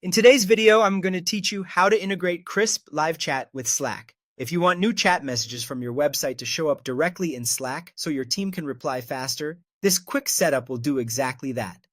In today's video, I'm going to teach you how to integrate Crisp Live Chat with Slack. If you want new chat messages from your website to show up directly in Slack so your team can reply faster, this quick setup will do exactly that.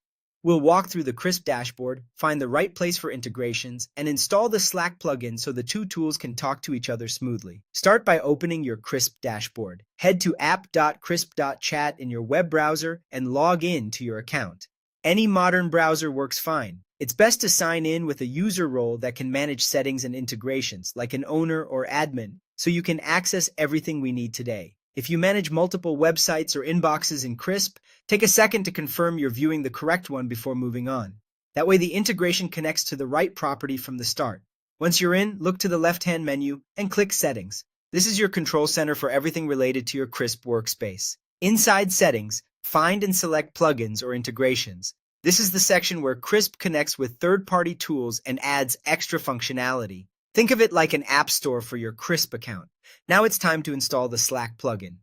We'll walk through the Crisp dashboard, find the right place for integrations, and install the Slack plugin so the two tools can talk to each other smoothly. Start by opening your Crisp dashboard. Head to app.crisp.chat in your web browser and log in to your account. Any modern browser works fine. It's best to sign in with a user role that can manage settings and integrations, like an owner or admin, so you can access everything we need today. If you manage multiple websites or inboxes in Crisp, take a second to confirm you're viewing the correct one before moving on. That way the integration connects to the right property from the start. Once you're in, look to the left-hand menu and click Settings. This is your control center for everything related to your Crisp workspace. Inside Settings, find and select plugins or integrations. This is the section where Crisp connects with third-party tools and adds extra functionality. Think of it like an app store for your Crisp account. Now it's time to install the Slack plugin.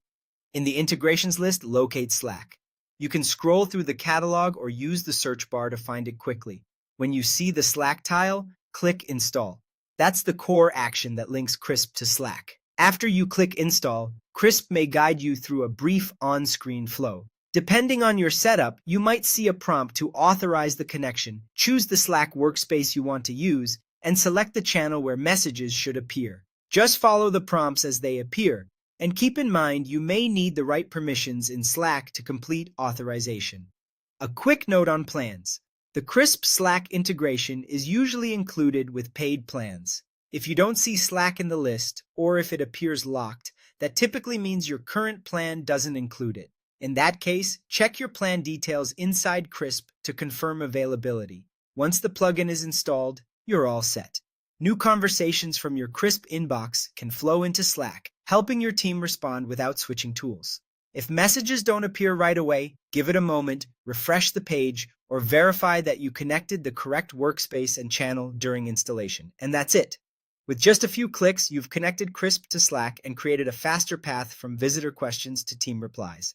In the integrations list, locate Slack. You can scroll through the catalog or use the search bar to find it quickly. When you see the Slack tile, click Install. That's the core action that links Crisp to Slack. After you click Install, Crisp may guide you through a brief on-screen flow. Depending on your setup, you might see a prompt to authorize the connection, choose the Slack workspace you want to use, and select the channel where messages should appear. Just follow the prompts as they appear, and keep in mind you may need the right permissions in Slack to complete authorization. A quick note on plans. The Crisp Slack integration is usually included with paid plans. If you don't see Slack in the list, or if it appears locked, that typically means your current plan doesn't include it. In that case, check your plan details inside Crisp to confirm availability. Once the plugin is installed, you're all set. New conversations from your Crisp inbox can flow into Slack, helping your team respond without switching tools. If messages don't appear right away, give it a moment, refresh the page, or verify that you connected the correct workspace and channel during installation. And that's it. With just a few clicks, you've connected Crisp to Slack and created a faster path from visitor questions to team replies.